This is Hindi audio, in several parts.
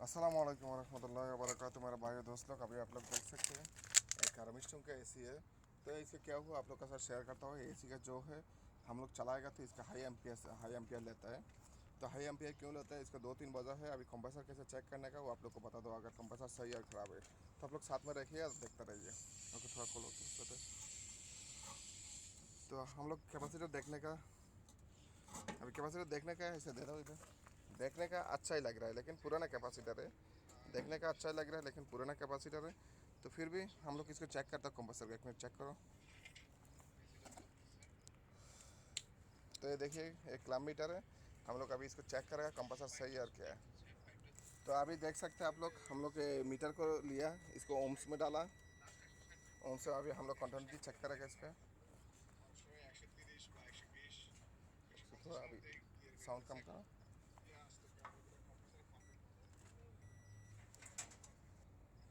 अस्सलाम वालेकुम वरहमतुल्लाहि वबरकातुहू। मेरे भाई और दोस्त लोग, अभी आप लोग देख सकते हैं एक हार्वेस्टिंग का एसी है। तो इससे क्या हुआ आप लोग का साथ शेयर करता हूँ। एसी का जो है हम लोग चलाएगा तो इसका हाई एम्पियर लेता है। तो हाई एम्पियर क्यों लेता है, इसका दो तीन वजह है। अभी कंप्रेसर कैसे चेक करने का वो आप लोग को बता दो। अगर कंप्रेसर सही और ख़राब है तो आप लोग साथ में रखिए और देखते रहिए। ओके, थोड़ा खोलो तो हम लोग कैपेसिटर देखने का, अभी कैपेसिटर देखने का है, इसे दे दो इधर। देखने का अच्छा ही लग रहा है लेकिन पुराना कैपेसिटर है। देखने का अच्छा लग रहा है लेकिन पुराना कैपेसिटर है। तो फिर भी हम लोग इसको चेक करते हैं कंप्रेसर का। एक मिनट चेक करो। तो ये देखिए एक क्लम मीटर है। हम लोग अभी इसको चेक करेगा कंप्रेसर सही है और क्या है। तो अभी देख सकते हैं आप लोग, हम लोग मीटर को लिया, इसको ओम्स में डाला। ओम्स से अभी हम लोग कंटिन्यूटी चेक करेगा इसका। थोड़ा अभी साउंड कम करो।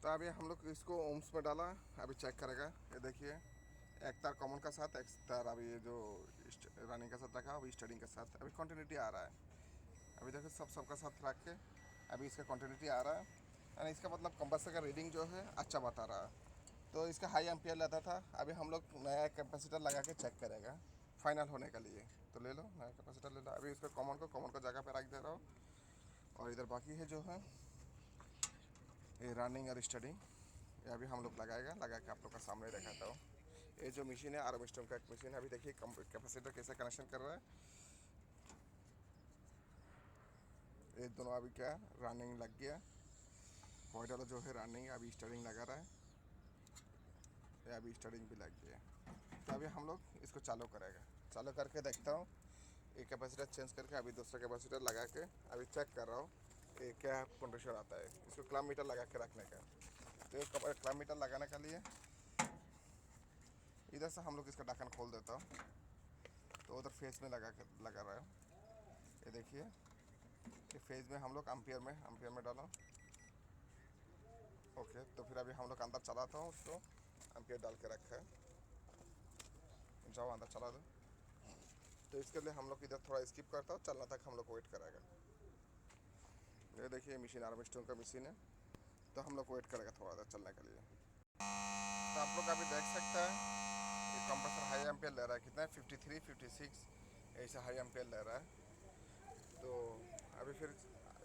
तो अभी हम लोग इसको ओम्स में डाला, अभी चेक करेगा। ये देखिए एक तार कॉमन का साथ, एक तार अभी ये जो रनिंग का साथ रखा, अभी स्टार्टिंग के साथ अभी कंटिन्यूटी आ रहा है। अभी देखो सबका साथ रख के अभी इसका कंटिन्यूटी आ रहा है। यानी इसका मतलब कंप्रेसर का रीडिंग जो है अच्छा बता रहा है। तो इसका हाई एम्पियर लेता था। अभी हम लोग नया कैपेसिटर लगा के चेक करेगा फाइनल होने के लिए। तो ले लो नया कैपेसिटर ले लो। अभी इसको कॉमन को जगह पे रख दे रहा हूँ। और इधर बाकी है जो है ये रनिंग और स्टार्टिंग, ये अभी हम लोग लगा के आप लोग का सामने दिखाता हूँ। ये जो मशीन है आर्मस्ट्रॉन्ग का एक मशीन है। अभी देखिए कैपेसिटर कैसे कनेक्शन कर रहा है। ये दोनों अभी क्या रनिंग लग गया। वाइट वाला जो है रनिंग, अभी स्टार्टिंग लगा रहा है। ये अभी स्टार्टिंग भी लग गया। तो अभी हम लोग इसको चालू करेगा। चालू करके देखता हूँ। ये कैपेसिटर चेंज करके अभी दूसरा कैपेसिटर लगा के अभी चेक कर रहा हूँ ये क्या कंडीशन आता है। इसको क्लम मीटर लगा के रखने का। तो ये क्लम मीटर लगाने के लिए इधर से हम लोग इसका ढक्कन खोल देता हूँ। तो उधर फेस में लगा रहा है। ये देखिए ये फेज में हम लोग एम्पियर में डाला। ओके, तो फिर अभी हम लोग अंदर चलाता हूँ उसको। एम्पियर डाल के रखा है, जाओ अंदर चला दो। तो इसके लिए हम लोग इधर थोड़ा स्किप करता हूँ, चलना तक हम लोग वेट करेगा। ये देखिए मशीन आर्मस्ट्रॉन्ग का मशीन है। तो हम लोग वेट करेगा थोड़ा देर चलने के लिए। तो आप लोग अभी देख सकते हैं ये कंप्रेसर हाई एम्पियर ले रहा है। कितना है 53 56 ऐसा हाई एम्पियर ले रहा है। तो अभी फिर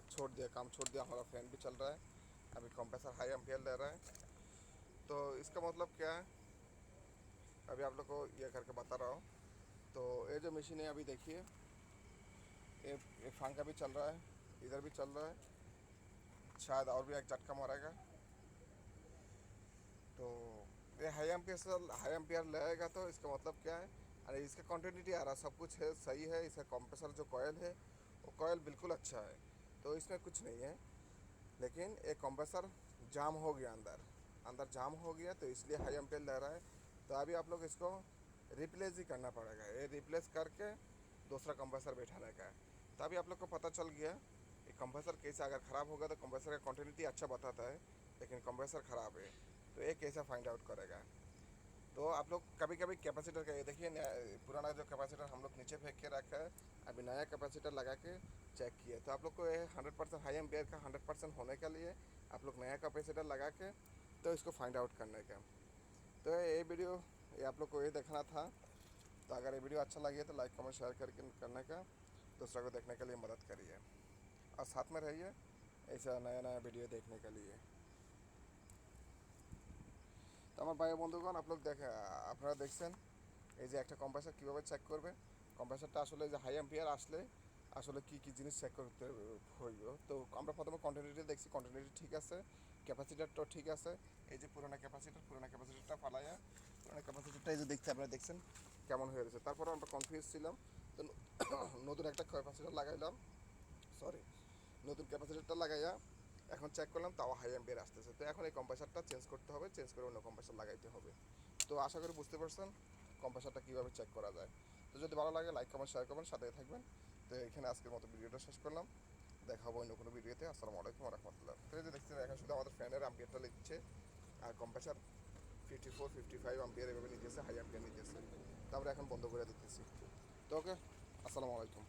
छोड़ दिया, काम छोड़ दिया। हमारा फैन भी चल रहा है। अभी कंप्रेसर हाई एम्पियर ले रहा है। तो इसका मतलब क्या है अभी आप लोग को ये करके बता रहा हूँ। तो ये जो मशीन है अभी देखिए ये पंखा भी चल रहा है, इधर भी चल रहा है। शायद और भी एक झटका मारेगा। तो ये हाई एम्पियर लगेगा। तो इसका मतलब क्या है, अरे इसका कंटिन्यूटी आ रहा है, सब कुछ है सही है। इसका कंप्रेसर जो कॉयल है वो कॉयल बिल्कुल अच्छा है। तो इसमें कुछ नहीं है। लेकिन एक कंप्रेसर जाम हो गया, अंदर अंदर जाम हो गया तो इसलिए हाई एम्पियर ले रहा है। तो अभी आप लोग इसको रिप्लेस ही करना पड़ेगा। ये रिप्लेस करके दूसरा कंप्रेसर बैठाने का है। तो अभी आप लोग को पता चल गया ये कंप्रेसर कैसे, अगर ख़राब होगा तो कंप्रेसर का कंटिन्यूटी अच्छा बताता है लेकिन कंप्रेसर ख़राब है तो ये कैसा फाइंड आउट करेगा। तो आप लोग कभी कभी कैपेसिटर का ये देखिए पुराना जो कैपेसिटर हम लोग नीचे फेंक के रखा है, अभी नया कैपेसिटर लगा के चेक किया। तो आप लोग को ये 100% हाई एम्पियर का 100% होने के लिए आप लोग नया कैपेसिटर लगा के तो इसको फाइंड आउट करने का। तो ये वीडियो ये आप लोग को ये देखना था। तो अगर ये वीडियो अच्छा लगे तो लाइक कमेंट शेयर करके करने का, दूसरा को देखने के लिए मदद करिए और साथ में रहिए ऐसा नया नया वीडियो देखने के लिए। তো আমার ভাই বন্ধুগণ आप लोग দেখে আপনারা দেখছেন এই যে একটা কম্প্রেসার কীভাবে চেক করবে। কম্প্রেসারটা আসলে যে হাই এম্পিয়ার আসলে আসলে কী কী জিনিস চেক করতে হইব। তো আমরা প্রথমে কন্টিনিউটি দেখছি, কন্টিনিউটি ঠিক আছে, ক্যাপাসিটারটাও ঠিক আছে। এই যে পুরোনো ক্যাপাসিটারটা ফালাইয়া পুরোনো ক্যাপাসিটারটা এই যে দেখতে আপনারা দেখছেন কেমন হয়ে গেছে। তারপরে আমরা কনফিউজ ছিলাম। তো নতুন একটা ক্যাপাসিটার লাগাইলাম, সরি নতুন ক্যাপাসিটারটা লাগাইয়া এখন চেক করলাম তাও হাই এম্পিয়ার আসতেছে। তো এখন এই কম্প্রেসারটা চেঞ্জ করতে হবে, চেঞ্জ করে অন্য কম্প্রেসার লাগাইতে হবে। তো আশা করি বুঝতে পারছেন কম্প্রেসারটা কীভাবে চেক করা যায়। তো যদি ভালো লাগে লাইক কমেন্ট শেয়ার করবেন, সাথে থাকবেন। তো এখানে আজকের মতো ভিডিওটা শেষ করলাম। দেখা হবে অন্য কোনো ভিডিওতে। আসসালামু আলাইকুম রহমতুল্লাহ। তো এই যে দেখছেন এখন শুধু আমাদের ফ্যানের আম্পিয়ারটা লিখছে আর কম্প্রেসার 54 55 আম্পিয়ার এভাবে নিতেছে, হাই আম্পিয়ার নিতেছে। তারপরে এখন বন্ধ করে দিতেছি। তো ওকে, আসসালামু আলাইকুম।